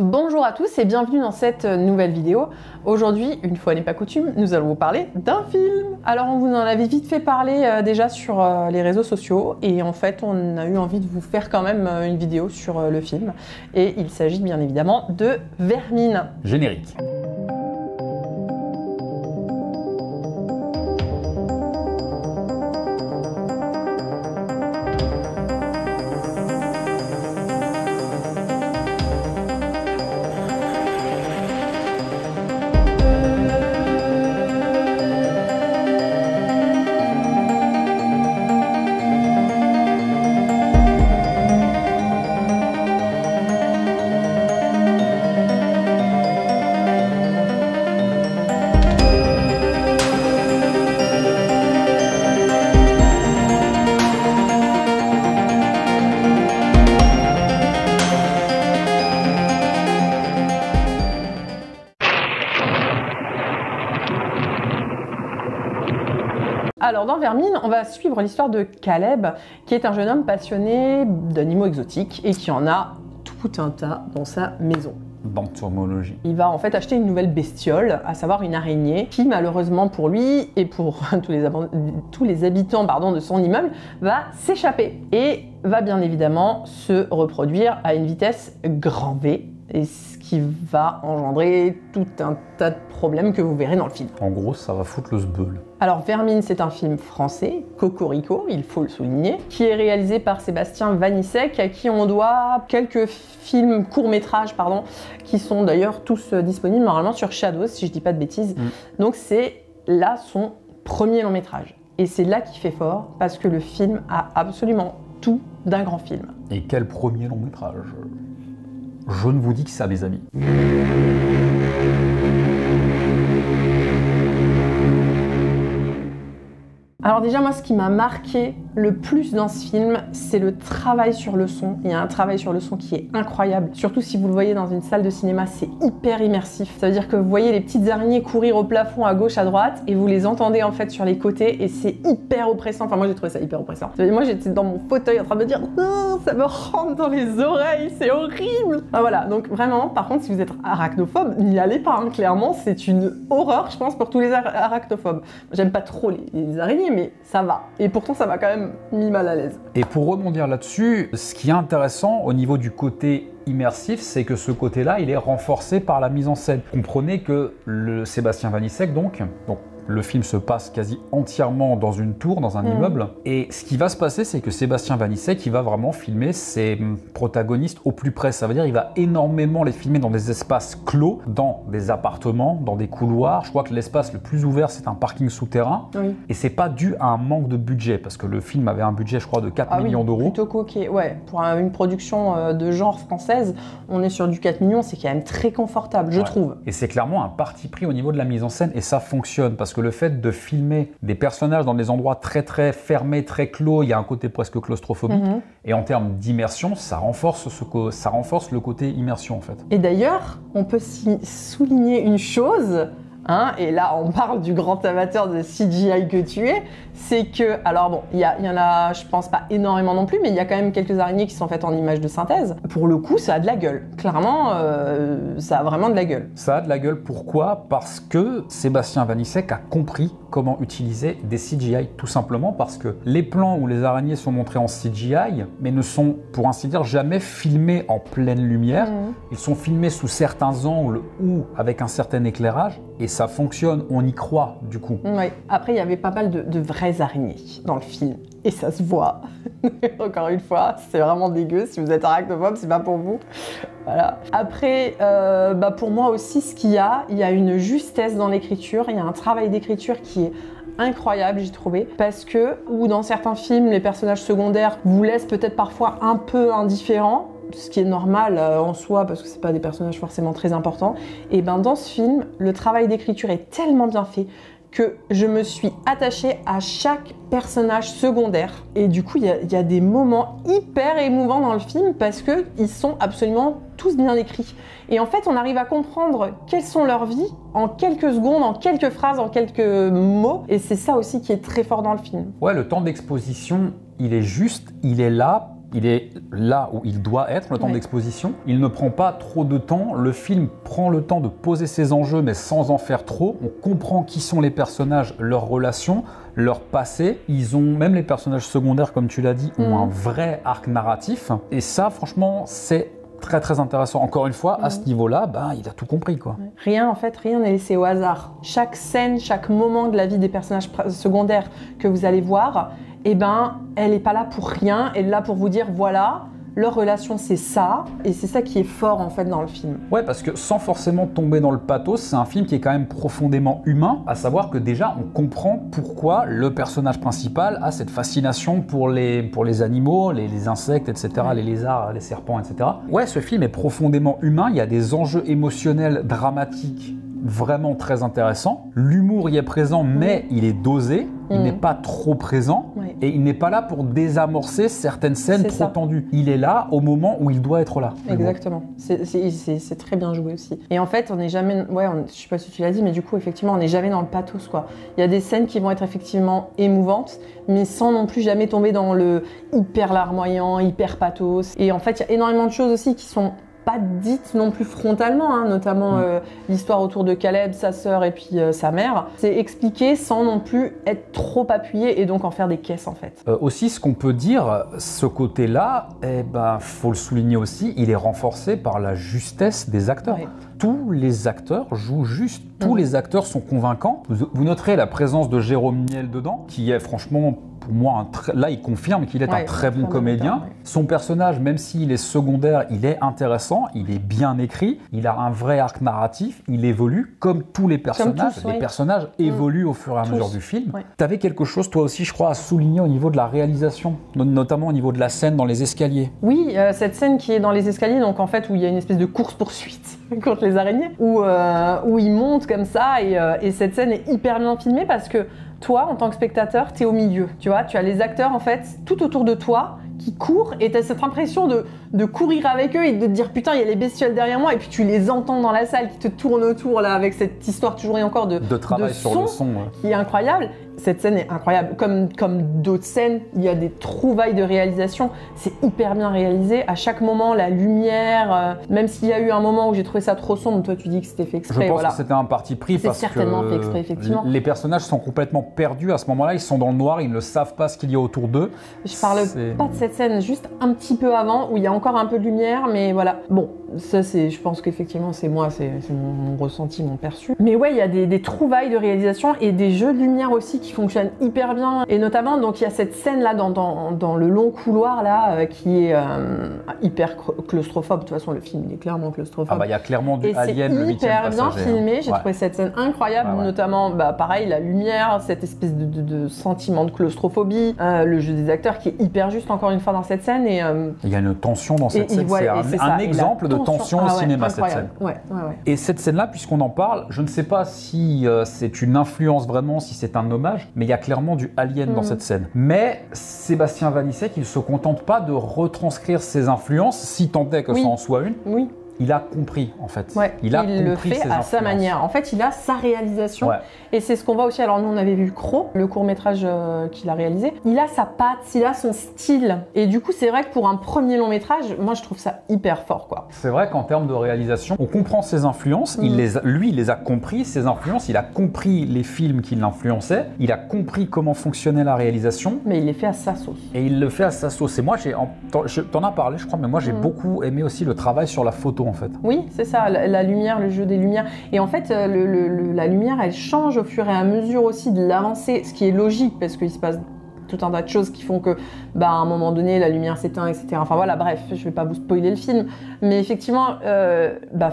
Bonjour à tous et bienvenue dans cette nouvelle vidéo. Aujourd'hui, une fois n'est pas coutume, nous allons vous parler d'un film. Alors on vous en avait vite fait parler déjà sur les réseaux sociaux et en fait on a eu envie de vous faire quand même une vidéo sur le film. Et il s'agit bien évidemment de Vermine. Générique. Alors dans Vermine, on va suivre l'histoire de Caleb, qui est un jeune homme passionné d'animaux exotiques et qui en a tout un tas dans sa maison. D'entomologie. Il va en fait acheter une nouvelle bestiole, à savoir une araignée, qui malheureusement pour lui et pour tous les habitants de son immeuble, va s'échapper et va bien évidemment se reproduire à une vitesse grand V. Et ce qui va engendrer tout un tas de problèmes que vous verrez dans le film. En gros, ça va foutre le sbeul. Alors Vermine, c'est un film français, Cocorico, il faut le souligner, qui est réalisé par Sébastien Vanissek, à qui on doit quelques films courts-métrages, qui sont d'ailleurs tous disponibles normalement sur Shadows, si je dis pas de bêtises. Donc c'est là son premier long-métrage. Et c'est là qu'il fait fort, parce que le film a absolument tout d'un grand film. Et quel premier long-métrage? Je ne vous dis que ça, mes amis. Alors déjà, moi, ce qui m'a marqué le plus dans ce film, c'est le travail sur le son. Il y a un travail sur le son qui est incroyable. Surtout si vous le voyez dans une salle de cinéma, c'est hyper immersif. Ça veut dire que vous voyez les petites araignées courir au plafond à gauche, à droite, et vous les entendez en fait sur les côtés, et c'est hyper oppressant. Enfin, moi, j'ai trouvé ça hyper oppressant. Moi, j'étais dans mon fauteuil en train de me dire « Non, ça me rentre dans les oreilles, c'est horrible !» Voilà, donc vraiment, par contre, si vous êtes arachnophobe, n'y allez pas, hein. Clairement, c'est une horreur, je pense, pour tous les arachnophobes. J'aime pas trop les araignées, mais ça va. Et pourtant, ça m'a quand même mis mal à l'aise. Et pour rebondir là-dessus, ce qui est intéressant au niveau du côté immersif, c'est que ce côté-là, il est renforcé par la mise en scène. Comprenez que le Sébastien Vanissek, donc le film se passe quasi entièrement dans une tour, dans un immeuble. Et ce qui va se passer, c'est que Sébastien Vanissek, il va vraiment filmer ses protagonistes au plus près. Ça veut dire qu'il va énormément les filmer dans des espaces clos, dans des appartements, dans des couloirs. Je crois que l'espace le plus ouvert, c'est un parking souterrain. Oui. Et c'est pas dû à un manque de budget, parce que le film avait un budget, je crois, de 4 millions d'euros. Plutôt coquet, ouais. Pour une production de genre française, on est sur du 4 millions, c'est quand même très confortable, je trouve. Et c'est clairement un parti pris au niveau de la mise en scène, et ça fonctionne, parce que le fait de filmer des personnages dans des endroits très très fermés, très clos, il y a un côté presque claustrophobique. Et en termes d'immersion, ça renforce le côté immersion en fait. Et d'ailleurs, on peut souligner une chose, et là on parle du grand amateur de CGI que tu es, c'est que, alors bon, il y en a, je pense pas énormément non plus, mais il y a quand même quelques araignées qui sont faites en images de synthèse. Pour le coup, ça a de la gueule. Clairement, ça a vraiment de la gueule. Ça a de la gueule, pourquoi? Parce que Sébastien Vanissek a compris comment utiliser des CGI, tout simplement parce que les plans où les araignées sont montrées en CGI, mais ne sont, pour ainsi dire, jamais filmés en pleine lumière. Ils sont filmés sous certains angles ou avec un certain éclairage, et ça fonctionne, on y croit du coup. Oui. Après, il y avait pas mal de vraies araignées dans le film, et ça se voit. Encore une fois, c'est vraiment dégueu. Si vous êtes arachnophobe, c'est pas pour vous. Voilà. Après, pour moi aussi, il y a une justesse dans l'écriture, il y a un travail d'écriture qui est incroyable, j'ai trouvé, parce que, ou dans certains films, les personnages secondaires vous laissent peut-être parfois un peu indifférents, ce qui est normal en soi, parce que c'est pas des personnages forcément très importants, et dans ce film, le travail d'écriture est tellement bien fait que je me suis attachée à chaque personnage secondaire. Et du coup, il y a des moments hyper émouvants dans le film parce qu'ils sont absolument tous bien écrits. Et en fait, on arrive à comprendre quelles sont leurs vies en quelques secondes, en quelques phrases, en quelques mots. Et c'est ça aussi qui est très fort dans le film. Ouais, le temps d'exposition, il est juste, il est là il est là où il doit être, le temps d'exposition. Il ne prend pas trop de temps. Le film prend le temps de poser ses enjeux, mais sans en faire trop. On comprend qui sont les personnages, leurs relations, leur passé. Ils ont, même les personnages secondaires, comme tu l'as dit, ont un vrai arc narratif. Et ça, franchement, c'est très très intéressant. Encore une fois, à ce niveau-là, il a tout compris, quoi. Rien n'est laissé au hasard. Chaque scène, chaque moment de la vie des personnages secondaires que vous allez voir, elle n'est pas là pour rien. Elle est là pour vous dire, voilà, leur relation c'est ça, et c'est ça qui est fort en fait dans le film. Ouais, parce que sans forcément tomber dans le pathos, c'est un film qui est quand même profondément humain, à savoir que déjà on comprend pourquoi le personnage principal a cette fascination pour les animaux, les insectes, etc., les lézards, les serpents, etc. Ouais, ce film est profondément humain, il y a des enjeux émotionnels, dramatiques, vraiment très intéressants. L'humour y est présent, mais il est dosé, il n'est pas trop présent, et il n'est pas là pour désamorcer certaines scènes trop tendues. Il est là au moment où il doit être là. Exactement. C'est très bien joué aussi. Et en fait, on n'est jamais... je sais pas si tu l'as dit, mais du coup, effectivement, on n'est jamais dans le pathos, quoi. Il y a des scènes qui vont être effectivement émouvantes, mais sans non plus jamais tomber dans le hyper larmoyant, hyper pathos. Et en fait, il y a énormément de choses aussi qui sont pas dites non plus frontalement, notamment l'histoire autour de Caleb, sa sœur et puis sa mère. C'est expliqué sans non plus être trop appuyé et donc en faire des caisses en fait. Aussi, ce qu'on peut dire, ce côté-là, faut le souligner aussi, il est renforcé par la justesse des acteurs. Ouais. Tous les acteurs jouent juste, tous les acteurs sont convaincants. Vous noterez la présence de Jérôme Niel dedans, qui est franchement... Pour moi, là, il confirme qu'il est un très bon comédien. Son personnage, même s'il est secondaire, il est intéressant, il est bien écrit, il a un vrai arc narratif, il évolue comme tous les personnages. Les personnages évoluent au fur et à mesure du film. Tu avais quelque chose, toi aussi, je crois, à souligner au niveau de la réalisation, notamment au niveau de la scène dans les escaliers. Oui, cette scène qui est dans les escaliers, donc en fait, où il y a une espèce de course-poursuite contre les araignées, où il monte comme ça, et cette scène est hyper bien filmée parce que toi, en tant que spectateur, t'es au milieu, tu vois, tu as les acteurs en fait tout autour de toi qui courent et t'as cette impression de courir avec eux et de te dire putain, il y a les bestioles derrière moi, et puis tu les entends dans la salle qui te tournent autour là avec cette histoire toujours et encore de travail sur le son qui est incroyable. Cette scène est incroyable, comme d'autres scènes, il y a des trouvailles de réalisation, c'est hyper bien réalisé, à chaque moment la lumière, même s'il y a eu un moment où j'ai trouvé ça trop sombre, toi tu dis que c'était fait exprès. Je pense que c'était un parti pris parce que certainement fait exprès, effectivement. Les personnages sont complètement perdus à ce moment-là, ils sont dans le noir, ils ne savent pas ce qu'il y a autour d'eux. Je parle pas de cette scène, juste un petit peu avant où il y a encore un peu de lumière, mais voilà. Bon, ça je pense qu'effectivement c'est moi, c'est mon ressenti, mon perçu. Mais ouais, il y a des trouvailles de réalisation et des jeux de lumière aussi qui fonctionne hyper bien, et notamment donc il y a cette scène là dans le long couloir là qui est hyper claustrophobe. De toute façon le film il est clairement claustrophobe. Il y a clairement du Alien, le 8e passager. C'est hyper bien filmé, j'ai trouvé cette scène incroyable, notamment pareil la lumière, cette espèce de sentiment de claustrophobie, le jeu des acteurs qui est hyper juste encore une fois dans cette scène, et il y a une tension dans cette scène, c'est un exemple de tension au cinéma, cette scène. Et cette scène là, puisqu'on en parle, je ne sais pas si c'est une influence vraiment, si c'est un hommage, mais il y a clairement du Alien dans cette scène. Mais Sébastien Vanissek, il ne se contente pas de retranscrire ses influences, si tant est que ça en soit une. Oui. Il a compris, en fait. Il le fait à sa manière. En fait, il a sa réalisation. Et c'est ce qu'on voit aussi. Alors, nous, on avait vu Croc, le court-métrage qu'il a réalisé. Il a sa patte, il a son style. Et du coup, c'est vrai que pour un premier long-métrage, moi, je trouve ça hyper fort, quoi. C'est vrai qu'en termes de réalisation, on comprend ses influences. Lui, il les a compris, ses influences. Il a compris les films qui l'influençaient. Il a compris comment fonctionnait la réalisation. Mais il les fait à sa sauce. Et il le fait à sa sauce. Et moi, t'en as parlé, je crois, mais moi, j'ai beaucoup aimé aussi le travail sur la photo, en fait. Oui, c'est ça, la lumière, le jeu des lumières. Et en fait, la lumière, elle change au fur et à mesure aussi de l'avancée, ce qui est logique, parce qu'il se passe tout un tas de choses qui font que, à un moment donné, la lumière s'éteint, etc. Enfin voilà, bref, je vais pas vous spoiler le film. Mais effectivement,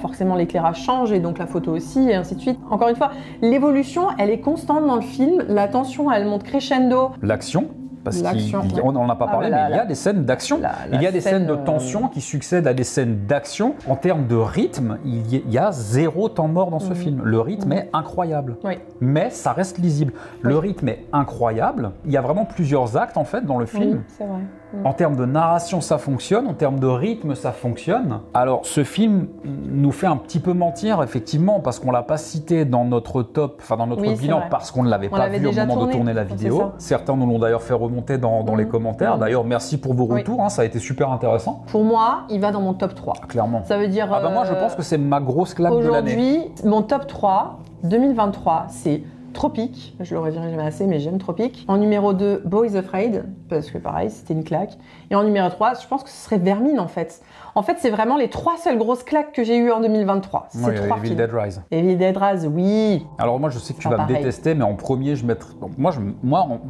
forcément, l'éclairage change, et donc la photo aussi, et ainsi de suite. Encore une fois, l'évolution, elle est constante dans le film. La tension, elle monte crescendo. L'action, parce qu'on n'en a pas parlé, mais il y a des scènes d'action. Il y a des scènes de tension qui succèdent à des scènes d'action. En termes de rythme, il y a 0 temps mort dans ce film. Le rythme est incroyable. Mais ça reste lisible. Le rythme est incroyable. Il y a vraiment plusieurs actes, en fait, dans le film. C'est vrai. En termes de narration, ça fonctionne. En termes de rythme, ça fonctionne. Alors, ce film nous fait un petit peu mentir, effectivement, parce qu'on ne l'a pas cité dans notre top, enfin dans notre bilan, parce qu'on ne l'avait pas vu au moment de tourner la vidéo. Certains nous l'ont d'ailleurs fait remonter remonter dans les commentaires. D'ailleurs, merci pour vos retours, hein, ça a été super intéressant. Pour moi, il va dans mon top 3. Clairement. Ça veut dire... moi, je pense que c'est ma grosse claque de l'année. Aujourd'hui, mon top 3, 2023, c'est Tropique. Je le redirai jamais assez, mais j'aime Tropique. En numéro 2, Boys Afraid, parce que pareil, c'était une claque. Et en numéro 3, je pense que ce serait Vermine, en fait. En fait, c'est vraiment les 3 seules grosses claques que j'ai eues en 2023. C'est 3 Evil films. Dead Rise. Evil Dead Rise, oui. Alors moi, je sais que tu vas me détester, mais en premier, je mettrais... Donc,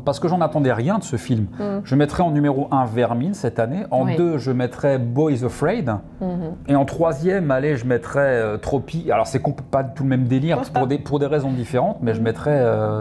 parce que j'en attendais rien de ce film, je mettrais en numéro 1 Vermine cette année. En 2, je mettrais Boys Afraid. Et en 3e, allez, je mettrais Tropique. Alors, c'est pas tout le même délire, pour des raisons différentes, mais je mettrais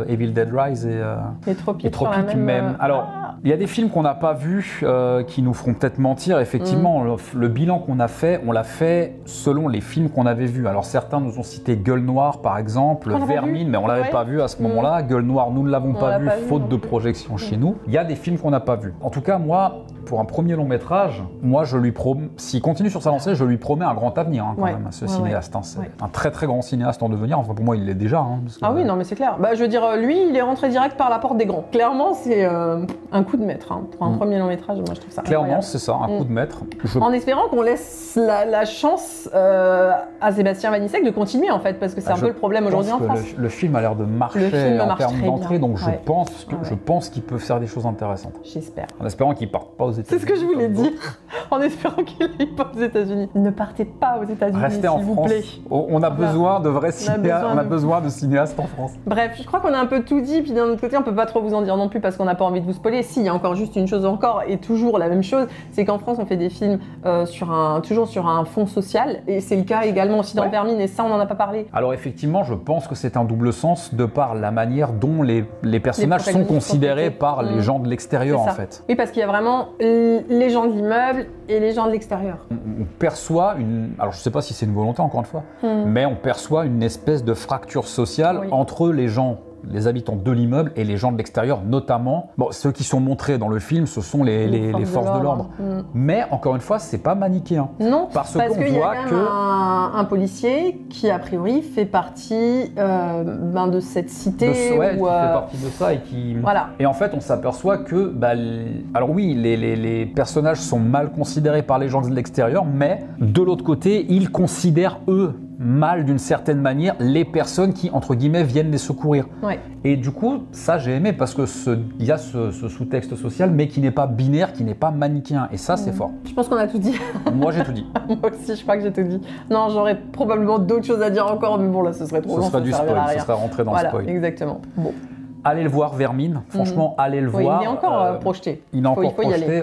Evil Dead Rise et Tropique même. Alors, il y a des films qu'on n'a pas vus qui nous feront peut-être mentir. Effectivement, le bilan qu'on a fait, on l'a fait selon les films qu'on avait vus. Alors certains nous ont cité Gueule Noire par exemple, Vermine, mais on l'avait pas vu à ce moment-là. Gueule Noire, nous ne l'avons pas vu, faute de projection chez nous. Il y a des films qu'on n'a pas vus. En tout cas, moi, pour un premier long métrage, moi je lui promets, s'il continue sur sa lancée, je lui promets un grand avenir quand même, ce cinéaste. Hein. C'est un très très grand cinéaste en devenir. Enfin pour moi, il l'est déjà. Hein, oui, non mais c'est clair. Bah, je veux dire, lui, il est rentré direct par la porte des grands. Clairement, c'est un coup de maître. Hein. Pour un premier long métrage, moi je trouve ça clairement, c'est ça, un coup de maître. En espérant qu'on laisse la chance à Sébastien Vanissek de continuer en fait, parce que c'est un peu le problème aujourd'hui en France. Le film a l'air de marcher en termes d'entrée, donc je pense qu'il peut faire des choses intéressantes. J'espère. En espérant qu'il ne parte pas aux États-Unis. C'est ce que je voulais dire. En espérant qu'il n'aille pas aux États-Unis. Ne partez pas aux États-Unis, restez en France. On a besoin de vrais cinéastes. On a besoin de cinéastes en France. Bref, je crois qu'on a un peu tout dit, puis d'un autre côté, on peut pas trop vous en dire non plus parce qu'on n'a pas envie de vous spoiler. Si, il y a encore juste une chose encore, et toujours la même chose, c'est qu'en France, on fait des films toujours sur un fond social, et c'est le cas également aussi dans Vermine, et ça, on n'en a pas parlé. Alors effectivement, je pense que c'est un double sens de par la manière dont les personnages sont considérés par les gens de l'extérieur en fait. Oui, parce qu'il y a vraiment les gens de l'immeuble et les gens de l'extérieur. On perçoit alors je sais pas si c'est une volonté encore une fois, mais on perçoit une espèce de fracture sociale entre les habitants de l'immeuble et les gens de l'extérieur, notamment. Bon, ceux qui sont montrés dans le film, ce sont les forces de l'ordre. Mais encore une fois, c'est pas manichéen. Non, parce qu'on qu'il y a quand même un policier qui, a priori, fait partie de cette cité. Qui fait partie de ça et qui... Voilà. Et en fait, on s'aperçoit que... Alors oui, les personnages sont mal considérés par les gens de l'extérieur, mais de l'autre côté, ils considèrent, eux, mal d'une certaine manière les personnes qui, entre guillemets, viennent les secourir. Et du coup, ça j'ai aimé parce que il y a ce sous-texte social, mais qui n'est pas binaire, qui n'est pas manichéen. Et ça, c'est fort. Je pense qu'on a tout dit. Moi, j'ai tout dit. Moi aussi, je crois que j'ai tout dit. Non, j'aurais probablement d'autres choses à dire encore, mais bon, là, ce serait trop long. Ce serait du spoil, ce serait rentré dans le spoil. Exactement. Bon. Allez le voir, Vermine. Franchement, allez le voir. Il est encore projeté. Il est encore projeté,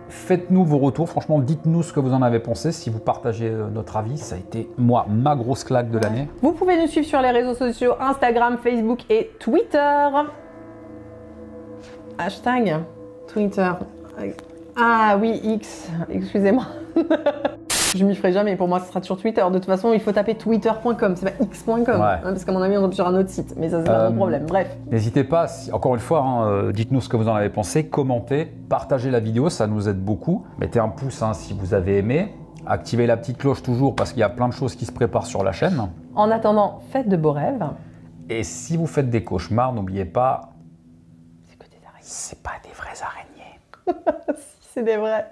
Faites-nous vos retours. Franchement, dites-nous ce que vous en avez pensé. Si vous partagez notre avis, ça a été, moi, ma grosse claque de l'année. Vous pouvez nous suivre sur les réseaux sociaux, Instagram, Facebook et Twitter. Hashtag Twitter. Ah oui, X. Excusez-moi. Je m'y ferai jamais, pour moi ce sera sur Twitter. De toute façon, il faut taper twitter.com, c'est pas x.com, parce qu'à mon avis on tombe sur un autre site, mais ça c'est pas mon problème, bref. N'hésitez pas, encore une fois, dites-nous ce que vous en avez pensé, commentez, partagez la vidéo, ça nous aide beaucoup. Mettez un pouce si vous avez aimé, activez la petite cloche toujours parce qu'il y a plein de choses qui se préparent sur la chaîne. En attendant, faites de beaux rêves. Et si vous faites des cauchemars, n'oubliez pas, c'est que des araignées. C'est pas des vraies araignées. Si, c'est des vrais.